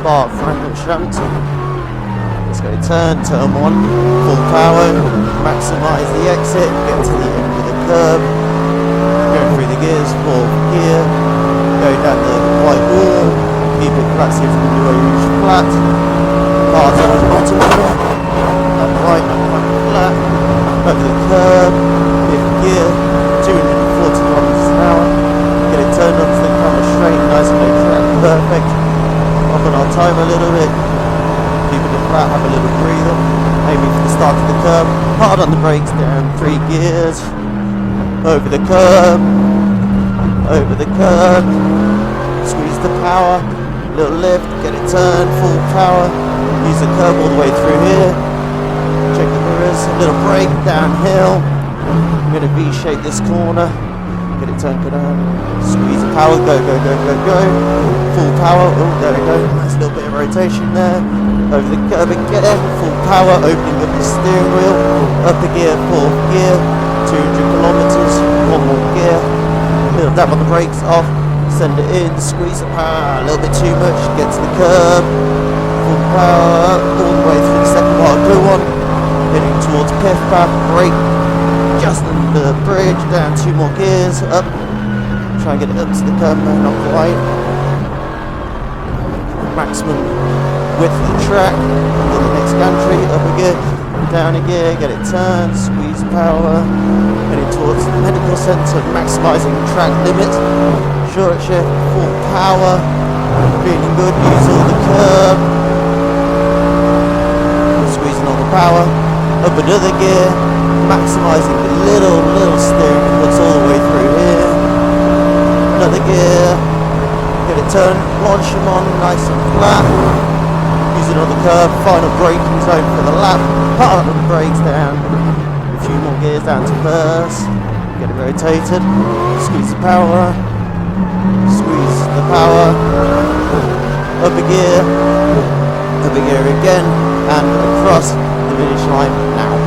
Spa Francorchamps. Let's go turn 1, full power, maximise the exit, get to the end of the curb, going through the gears, 4th gear, go down the white wall, keep it flat safe from the Eau Rouge flat, cars on the bottom here, up right, flat, over the curb, 5th gear, 240 kilometers an hour, get it turned onto the camera straight, nice and low track, perfect, up on our time a little bit, keeping it flat, have a little breather, aiming for the start of the curb, hard on the brakes, down 3 gears, over the curb, squeeze the power, little lift, get it turned, full power, use the curb all the way through here, check the mirrors, a little brake, downhill, I'm going to V-shape this corner, get it turned, go down, squeeze the power, go, full power, oh there we go, nice little bit of rotation there, over the curb again, full power, opening up the steering wheel, up a gear, 4th gear, 200 kilometers, 1 more gear, little dab on the brakes, off, send it in, squeeze the power, a little bit too much, get to the curb, full power, all the way through the second part, go on, heading towards Piff Path, brake, just under the bridge, down 2 more gears, up, try and get it up to the curb, no, not quite, maximum width of the track, into the next gantry, up a gear, down a gear, get it turned, squeeze power, heading towards the medical centre, maximising track limit, short shift, full power, feeling good, use all the curb, squeezing all the power, up another gear, maximising the little steering inputs all the way through here, another gear, get it turned, launch them on, nice and flat, using all the curb, final braking zone for the lap, hard on the brakes down, a few more gears down to first, get it rotated, squeeze the power, up a gear again, and across the finish line now.